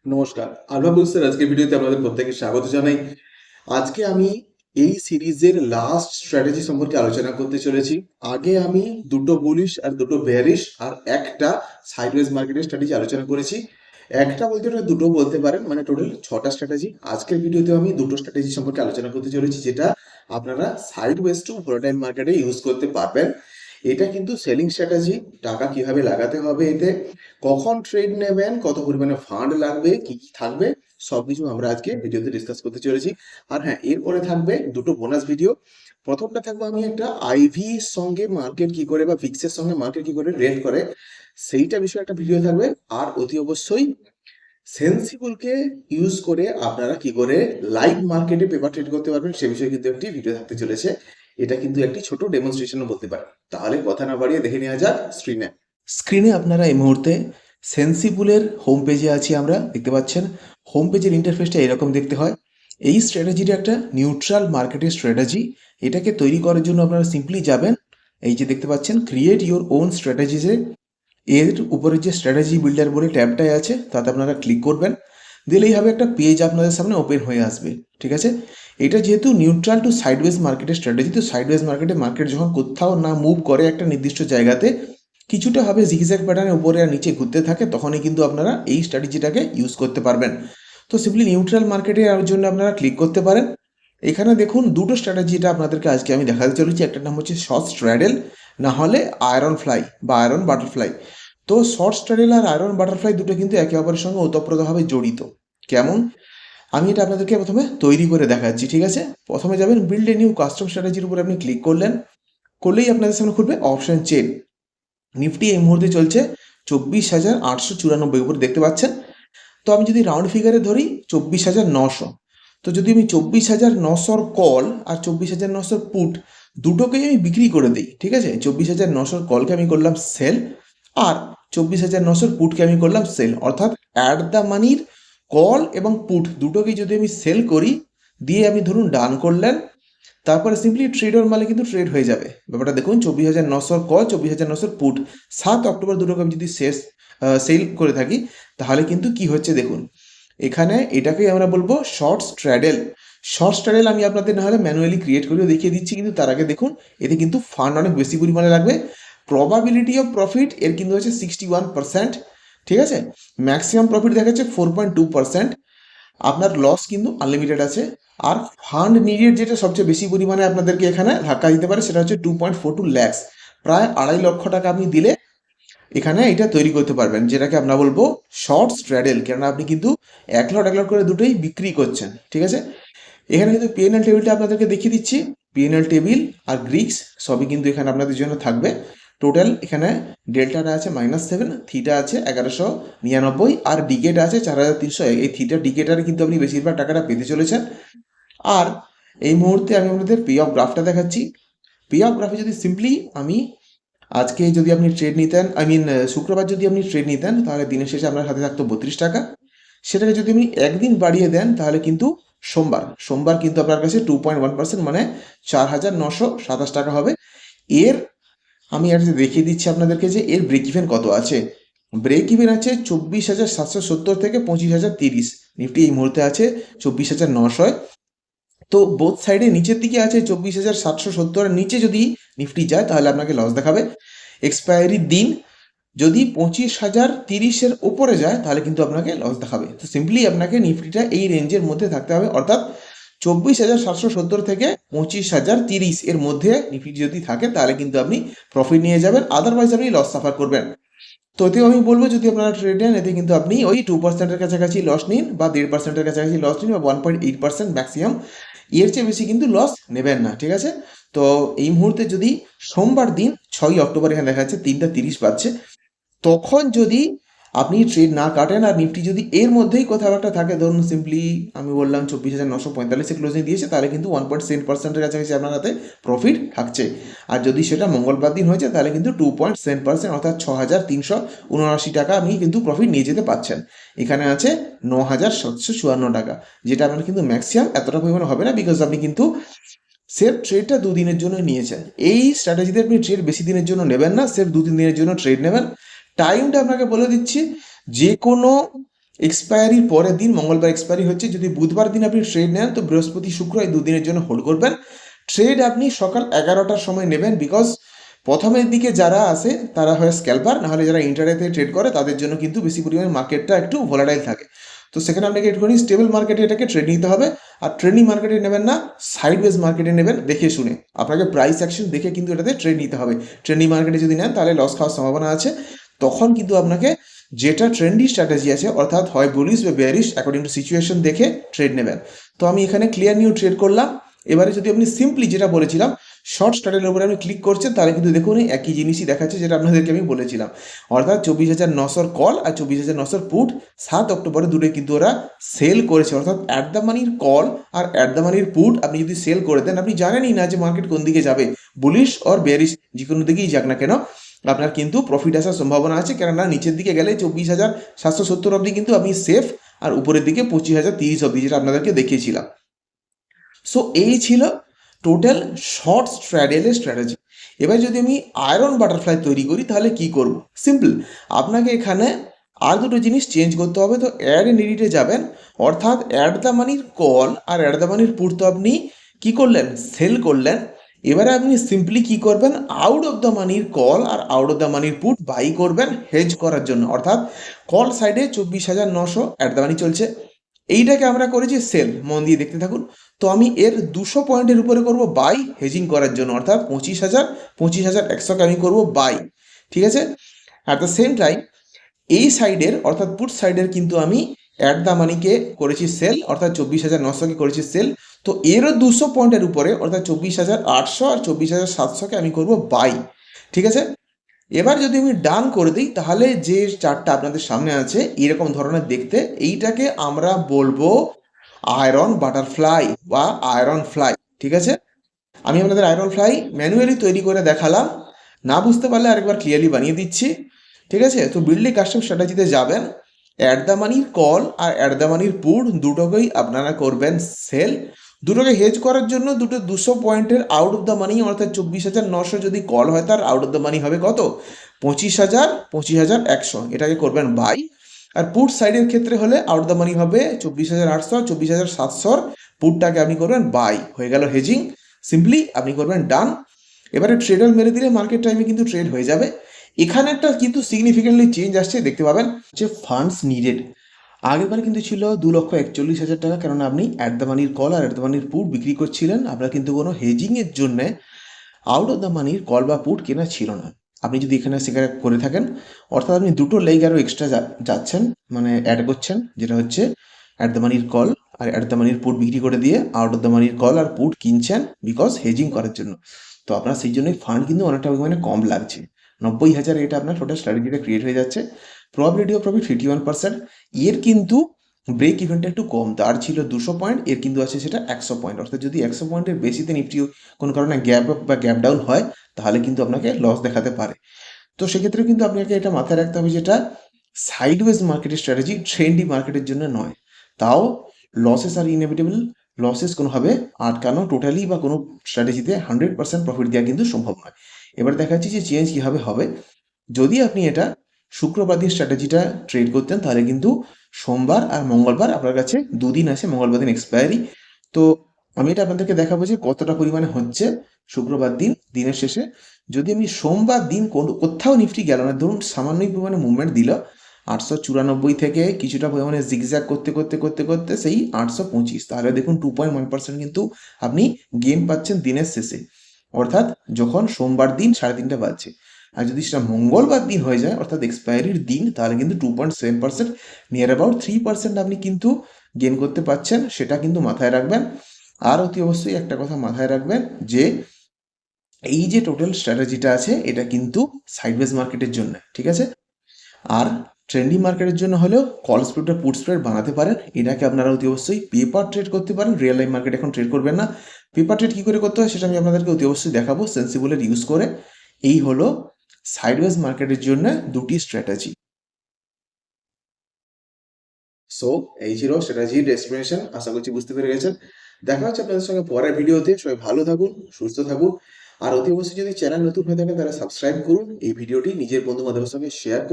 নমস্কার, আলফা বুলসের আজকের ভিডিওতে আপনাদের প্রত্যেককে স্বাগত জানাই। আজকে আমি এই সিরিজের লাস্ট স্ট্র্যাটেজি সম্পর্কে আলোচনা করতে চলেছি। আগে আমি দুটো বুলিশ আর দুটো বেয়ারিশ আর একটা সাইডওয়েজ মার্কেটের স্ট্র্যাটেজি আলোচনা করেছি। একটা বলতে ওটা দুটো বলতে পারেন, মানে টোটাল 6টা স্ট্র্যাটেজি। আজকের ভিডিওতে আমি দুটো স্ট্র্যাটেজি সম্পর্কে আলোচনা করতে চলেছি, যেটা আপনারা সাইডওয়েজ টু ভোলাটাইল মার্কেটে ইউজ করতে পারবেন। এটা কিন্তু সেলিং স্ট্র্যাটেজি। টাকা কিভাবে লাগাতে হবে এতে, কখন ট্রেড নেবেন, কত পরিমাণে ফান্ড লাগবে, কি কি থাকবে, সবকিছু আমরা আজকে ভিডিওতে ডিসকাস করতে চলেছি। আর হ্যাঁ, এরপরে থাকবে দুটো বোনাস ভিডিও। প্রথমটা থাকবে আমি একটা আইভি সঙ্গে মার্কেট কি করে বা ফিক্সের সঙ্গে মার্কেট কি করে রেট করে, সেইটা বিষয়ে একটা ভিডিও থাকবে। আর অতি অবশ্যই সেন্সিবলকে ইউজ করে আপনারা কি করে লাইভ মার্কেটে পেপার ট্রেড করতে পারবেন সে বিষয়ে কিন্তু একটি ভিডিও থাকতে চলেছে। এটা কিন্তু একটি ছোট ডেমনস্ট্রেশনও বলতে পারেন। তাহলে কথা না বাড়িয়ে দেখে নেওয়া যাক স্ক্রিনে আপনারা এই মুহূর্তে সেন্সিবলের হোম পেজে আছি। আমরা দেখতে পাচ্ছেন হোম পেজের ইন্টারফেসটা এরকম দেখতে হয়। এই স্ট্র্যাটেজিটা একটা নিউট্রাল মার্কেটের স্ট্র্যাটেজি। এটাকে তৈরি করার জন্য আপনারা সিম্পলি যাবেন, এই যে দেখতে পাচ্ছেন ক্রিয়েট ইউর ওন স্ট্র্যাটেজিসে, এর উপরে যে স্ট্র্যাটেজি বিল্ডার বলে ট্যাবটায় আছে তাতে আপনারা ক্লিক করবেন। দিলেই হবে একটা পেজ আপনাদের সামনে ওপেন হয়ে আসবে। ঠিক আছে, এটা যেহেতু নিউট্রাল টু সাইডওয়েজ মার্কেটের স্ট্র্যাটেজি, তো সাইডওয়েজ মার্কেট যখন কোথাও না মুভ করে একটা নির্দিষ্ট জায়গাতে কিছুটা হবে জিগজ্যাগ প্যাটার্নে উপরে আর নিচে ঘুরতে থাকে, তখনই কিন্তু আপনারা এই স্ট্র্যাটেজিটাকে ইউজ করতে পারবেন। তো সিম্পলি নিউট্রাল মার্কেটে জন্য আপনারা ক্লিক করতে পারেন। এখানে দেখুন দুটো স্ট্র্যাটেজিটা আপনাদেরকে আজকে আমি দেখাতে চলেছি। একটা নাম হচ্ছে শর্ট স্ট্র্যাডেল, না হলে আয়রন ফ্লাই বা আয়রন বাটারফ্লাই। তো শর্ট স্ট্র্যাডেল আর আয়রন বাটারফ্লাই দুটো কিন্তু একে অপরের সঙ্গে ওতপ্রোতভাবে জড়িত। কেমন, আমি এটা আপনাদেরকে প্রথমে তৈরি করে দেখাচ্ছি। ঠিক আছে, প্রথমে যাবেন বিল্ড এ নিউ কাস্টম স্ট্র্যাটেজির উপরে আপনি ক্লিক করলেই আপনাদের সামনে খুলবে অপশন চেন। নিফটি এই মুহূর্তে চলছে 24,894 উপরে দেখতে পাচ্ছেন। তো আমি যদি রাউন্ড ফিগারে ধরি 24,900, তো যদি আমি 24,900 কল আর 24,900 পুট দুটোকেই আমি বিক্রি করে দিই, ঠিক আছে, 24,900 কলকে আমি করলাম সেল আর 24,900 পুটকে আমি করলাম সেল, অর্থাৎ অ্যাট দ্য মানির কল এবং পুট দুটোকেই যদি আমি সেল করি, দিয়ে আমি ধরুন ডান করলেন, তারপরে সিম্পলি ট্রেডর মালে কিন্তু ট্রেড হয়ে যাবে। ব্যাপারটা দেখুন, 24,900 কল, 24,900 পুট, 7 অক্টোবর দুটোকে আমি যদি সেল করে থাকি, তাহলে কিন্তু কি হচ্ছে দেখুন, এখানে এটাকেই আমরা বলবো শর্ট স্ট্র্যাডেল। শর্ট স্ট্র্যাডেল আমি আপনাদের না হলে ম্যানুয়ালি ক্রিয়েট করেও দেখিয়ে দিচ্ছি, কিন্তু তার আগে দেখুন এতে কিন্তু ফান্ড অনেক বেশি পরিমাণে লাগবে। প্রবাবিলিটি অফ প্রফিট এর কিন্তু হচ্ছে 61%। ঠিক আছে, ম্যাক্সিমাম প্রফিট দেখাচ্ছে 4.2%। আপনার লস কিন্তু আনলিমিটেড আছে। আর ফান্ড নিডেড যেটা সবচেয়ে বেশি পরিমাণে আপনাদেরকে এখানে ধাক্কা দিতে পারে, সেটা হচ্ছে 2.42 ল্যাক্স, প্রায় 2.5 লক্ষ টাকা আপনি দিলে এখানে এটা তৈরি করতে পারবেন, যেটাকে আমরা বলবো শর্ট স্ট্র্যাডেল। কেননা আপনি কিন্তু এক লট করে দুটোই বিক্রি করছেন। ঠিক আছে, এখানে কিন্তু পিএনএল টেবিলটা আপনাদেরকে দেখিয়ে দিচ্ছি। পিএনএল টেবিল আর গ্রিক্স সবই কিন্তু এখানে আপনাদের জন্য থাকবে। টোটাল এখানে ডেল্টাটা আছে -7, থিটা আছে 1199 আর ডিকেট আছে 4,300। এই থিটা ডিকেটারে কিন্তু আপনি বেশিরভাগ টাকাটা পেতে চলেছেন। আর এই মুহূর্তে আমি আপনাদের পে অফ গ্রাফটা দেখাচ্ছি। পে অফ গ্রাফে যদি সিম্পলি আমি আজকে যদি আপনি ট্রেড নিতেন, শুক্রবার যদি আপনি ট্রেড নিতেন, তাহলে দিনের শেষে আপনার হাতে থাকতো 32 টাকা। সেটাকে যদি আপনি একদিন বাড়িয়ে দেন, তাহলে কিন্তু সোমবার কিন্তু আপনার কাছে 2.1% মানে 4,927 টাকা হবে। এর আমি আর দেখিয়ে দিচ্ছি আপনাদেরকে যে এর ব্রেক ইভেন কত আছে। ব্রেক ইভেন আছে 24,770 থেকে 25,030। নিফটি এই মুহূর্তে আছে 24,900। তো বোথ সাইডে নিচের দিকে আছে 24,770, নিচে যদি নিফটি যায় তাহলে আপনাকে লস দেখাবে। এক্সপায়ারির দিন যদি 25,030-এর ওপরে যায় তাহলে কিন্তু আপনাকে লস দেখাবে। তো সিম্পলি আপনাকে নিফটিটা এই রেঞ্জের মধ্যে থাকতে হবে, অর্থাৎ 24,770 থেকে 25,030 এর মধ্যে নিফটি যদি থাকে তাহলে কিন্তু আপনি প্রফিট নিয়ে যাবেন, আদারওয়াইজ আপনি লস সাফার করবেন। তো এতেও আমি বলবো, যদি আপনারা ট্রেড নেন এতে কিন্তু আপনি ওই 2%-এর কাছাকাছি লস নিন, বা 1.5%-এর কাছাকাছি লস নিন, বা 1.8% ম্যাক্সিমাম। এর চেয়ে বেশি কিন্তু লস নেবেন না। ঠিক আছে, তো এই মুহূর্তে যদি সোমবার দিন 6 অক্টোবর এখানে দেখা যাচ্ছে 3:30 বাজছে, তখন যদি আপনি ট্রেড না কাটেন আর নিফটি যদি এর মধ্যেই কোথাও একটা থাকে, ধরুন সিম্পলি আমি বললাম 24,945-এ ক্লোজিং দিয়েছে, তাহলে কিন্তু 1.7%-এর কাছাকাছি আপনার হাতে প্রফিট থাকছে। আর যদি সেটা মঙ্গলবার দিন হয়েছে তাহলে কিন্তু 2.7%, অর্থাৎ 6,379 টাকা আপনি কিন্তু প্রফিট নিয়ে যেতে পারছেন। এখানে আছে 9,754 টাকা, যেটা আপনার কিন্তু ম্যাক্সিমাম এতটা পরিমাণে হবে না, বিকজ আপনি কিন্তু সেফ ট্রেডটা 2 দিনের জন্য নিয়েছেন। এই স্ট্র্যাটেজিতে আপনি ট্রেড বেশি দিনের জন্য নেবেন না, সেফ 2-3 দিনের জন্য ট্রেড নেবেন। টাইমটা আপনাকে বলে দিচ্ছি, যে কোনো এক্সপায়ারির পরের দিন মঙ্গলবার এক্সপায়ারি হচ্ছে, যদি বুধবার দিন আপনি ট্রেড নেন তো বৃহস্পতি শুক্র এই দুদিনের জন্য হোল্ড করবেন। ট্রেড আপনি সকাল 11টার সময় নেবেন, বিকজ প্রথমের দিকে যারা আসে তারা হয় স্ক্যালপার, নাহলে যারা ইন্টারনেটে ট্রেড করে তাদের জন্য কিন্তু বেশি পরিমাণে মার্কেটটা একটু ভোলাটাইল থাকে। তো সেখানে আপনাকে একটুখানি স্টেবল মার্কেটে এটাকে ট্রেড নিতে হবে। আর ট্রেন্ডিং মার্কেটে নেবেন না, সাইডওয়েজ মার্কেটে নেবেন দেখে শুনে। আপনাকে প্রাইস অ্যাকশন দেখে কিন্তু এটাতে ট্রেড নিতে হবে। ট্রেন্ডিং মার্কেটে যদি নেন তাহলে লস খাওয়ার সম্ভাবনা আছে। তখন কিন্তু আপনাকে যেটা ট্রেন্ডি স্ট্র্যাটেজি আছে, অর্থাৎ হয় বুলিশ বা বেয়ারিশ, অ্যাকর্ডিং টু সিচুয়েশন দেখে ট্রেড নেবেন। তো আমি এখানে ক্লিয়ার নিউ ট্রেড করলাম। এবারে যদি আপনি সিম্পলি যেটা বলেছিলাম শর্ট স্টার্টের উপরে আপনি ক্লিক করছেন, তাহলে কিন্তু দেখুন একই জিনিসই দেখাচ্ছে যেটা আপনাদেরকে আমি বলেছিলাম, অর্থাৎ 24,900 কল আর 24,900 পুট 7 অক্টোবরে দুটোই কিন্তু ওরা সেল করেছে। অর্থাৎ অ্যাট দ্য মানির কল আর অ্যাট দ্য মানির পুট আপনি যদি সেল করে দেন, আপনি জানেনই না যে মার্কেট কোন দিকে যাবে, বুলিশ অর বেয়ারিশ যে কোনো দিকেই যাক না কেন, আপনার কিন্তু প্রফিট আসার সম্ভাবনা আছে। কেননা নিচের দিকে গেলে 24,770 অবধি কিন্তু আপনি সেফ, আর উপরের দিকে 25,030 অবধি, যেটা আপনাদেরকে দেখিয়েছিলাম। সো এই ছিল টোটাল শর্ট স্ট্র্যাডেলের স্ট্র্যাটেজি। এবার যদি আমি আয়রন বাটারফ্লাই তৈরি করি তাহলে কি করব? সিম্পল, আপনাকে এখানে আর দুটো জিনিস চেঞ্জ করতে হবে। তো অ্যাড নিডিটে যাবেন, অর্থাৎ অ্যাড দ্য মানির কল আর অ্যাড দ্য মানির পুট তো আপনি কি করলেন, সেল করলেন। এবারে আপনি সিম্পলি কি করবেন, আউট অফ দ্য মানির কল আর আউট অফ দ্য মানির পুট বাই করবেন হেজ করার জন্য। অর্থাৎ কল সাইডে 24,900 অ্যাট দ্য মানি চলছে, এইটাকে আমরা করেছি সেল, মন দিয়ে দেখতে থাকুন। তো আমি এর 200 পয়েন্টের উপরে করব বাই হেজিং করার জন্য, অর্থাৎ 25,100কে আমি করব বাই। ঠিক আছে। অ্যাট দ্য সেম টাইম এই সাইডের অর্থাৎ পুট সাইডের কিন্তু আমি অ্যাট দ্য মানিকে করেছি সেল, অর্থাৎ 24,900কে করেছি সেল। তো এরও 200 পয়েন্টের উপরে অর্থাৎ 24,800 আর 24,700কে আমি করব বাই। ঠিক আছে। এবার যদি আমি ডান করে দিই তাহলে যে চার্টটা আপনাদের সামনে আছে এরকম ধরনের দেখতে, এইটাকে আমরা বলবো আয়রন বাটারফ্লাই বা আয়রন ফ্লাই। ঠিক আছে। আমি আপনাদের আয়রন ফ্লাই ম্যানুয়ালি তৈরি করে দেখালাম, না বুঝতে পারলে আরেকবার ক্লিয়ারলি বানিয়ে দিচ্ছি। ঠিক আছে। তো বিল্ডিং কাস্টম স্ট্র্যাটেজিতে যাবেন, অ্যাট দ্য মানির কল আর অ্যাট দ্য মানির পুট দুটোকেই আপনারা করবেন সেল। দুটোকে হেজ করার জন্য দুটো 200 পয়েন্টের আউট অফ দ্য মানি, অর্থাৎ 24,900 যদি কল হয় তার আউট অফ দ্য মানি হবে কত, 25,000, 25,100, এটাকে করবেন বাই। আর পুট সাইডের ক্ষেত্রে হলে আউট দ্য মানি হবে 24,800, 24,700, পুটটাকে আপনি করবেন বাই, হয়ে গেল হেজিং। সিম্পলি আপনি করবেন ডান। এবারে ট্রেডার মেরে দিলে মার্কেট টাইমে কিন্তু ট্রেড হয়ে যাবে। এখানে একটা কিন্তু সিগনিফিকেন্টলি চেঞ্জ আসছে, দেখতে পাবেন যে ফান্ডস নিডেড। আগেরবার কিন্তু ছিল 2,41,000 টাকা, কেননা আপনি অ্যাট দ্য মানির কল আর অ্যাট দ্য মানির পুট বিক্রি করছিলেন, আপনার কিন্তু কোনো হেজিংয়ের জন্যে আউট অফ দ্য মানির কল বা পুট কেনা ছিল না। আপনি যদি এখানে সেখানে করে থাকেন, অর্থাৎ আপনি দুটো লেগ আরও এক্সট্রা যাচ্ছেন, মানে অ্যাড করছেন, যেটা হচ্ছে অ্যাট দ্য মানির কল আর অ্যাট দ্য মানির পুট বিক্রি করে দিয়ে আউট অফ দ্য মানির কল আর পুট কিনছেন বিকজ হেজিং করার জন্য। তো আপনার সেই জন্যই ফান্ড কিন্তু অনেকটা পরিমাণে কম লাগছে। 90,000 এটা আপনার টোটাল স্ট্র্যাটেজিটা ক্রিয়েট হয়ে যাচ্ছে। Probability of profit 51%। এর কিন্তু ব্রেক ইভেন্টটা একটু কম, তার ছিল 200 পয়েন্ট, এর কিন্তু আছে সেটা 100 পয়েন্ট। অর্থাৎ যদি 100 পয়েন্টের বেশিতে নিফটি কোনো কারণে গ্যাপ আপ বা গ্যাপ ডাউন হয় তাহলে কিন্তু আপনাকে লস দেখাতে পারে। তো সেক্ষেত্রে কিন্তু আপনাকে এটা মাথায় রাখতে হবে যেটা সাইডওয়েজ মার্কেটের স্ট্র্যাটেজি, ট্রেন্ডি মার্কেটের জন্য নয়। তাও লসেস আর ইনএভিটেবল, লসেস কোনোভাবে আটকানো টোটালি বা কোনো স্ট্র্যাটেজিতে 100% প্রফিট দেওয়া কিন্তু সম্ভব নয়। এবার দেখাচ্ছি যে চেঞ্জ কীভাবে হবে। যদি আপনি এটা শুক্রবার দিন স্ট্র্যাটেজিটা ট্রেড করতেন তাহলে কিন্তু সোমবার আর মঙ্গলবার আপনার কাছে দুদিন আছে, মঙ্গলবার দিন এক্সপায়ারি। তো আমি এটা আপনাদেরকে দেখাবো যে কতটা পরিমাণে হচ্ছে শুক্রবার দিন দিনের শেষে। যদি আমি সোমবার দিন কোথাও নিফটি গেল না, ধরুন সামান্যই পরিমাণে মুভমেন্ট দিল 894 থেকে কিছুটা পরিমাণে জিগজ্যাগ করতে করতে করতে করতে সেই 825, তাহলে দেখুন 2.1% কিন্তু আপনি গেইন পাচ্ছেন দিনের শেষে, অর্থাৎ যখন সোমবার দিন 3:30 বাজছে। আর যদি সেটা মঙ্গলবার দিন হয়ে যায় অর্থাৎ এক্সপায়ারির দিন, তাহলে কিন্তু 2.7%, নিয়ার অ্যাবাউট 3% আপনি কিন্তু গেইন করতে পারছেন, সেটা কিন্তু মাথায় রাখবেন। আর অতি অবশ্যই একটা কথা মাথায় রাখবেন যে এই যে টোটাল স্ট্র্যাটেজিটা আছে এটা কিন্তু সাইডওয়েজ মার্কেটের জন্য, ঠিক আছে। আর ট্রেন্ডিং মার্কেটের জন্য হলেও কল স্প্রেড বা পুট স্প্রেড বানাতে পারেন। এটাকে আপনারা অতি অবশ্যই পেপার ট্রেড করতে পারেন, রিয়েল লাইফ মার্কেট এখন ট্রেড করবেন না। পেপার ট্রেড কী করে করতে হয় সেটা আমি আপনাদেরকে অতি অবশ্যই দেখাবো সেন্সিবলের ইউজ করে। এই হলো সাইডওয়েজ মার্কেটের জন্য দুটি স্ট্র্যাটেজি। সো এই ছিল স্ট্র্যাটেজির এক্সপ্লেনেশন, আশা করছি বুঝতে পেরে গেছেন। দেখা হচ্ছে আপনাদের সঙ্গে পরের ভিডিওতে। সবাই ভালো থাকুন, সুস্থ থাকুন। আর অতি অবশ্যই যদি চ্যানেল নতুন হয়ে থাকেন তারা সাবস্ক্রাইব করুন, এই ভিডিওটি নিজের বন্ধু বান্ধবের সঙ্গে শেয়ার করুন।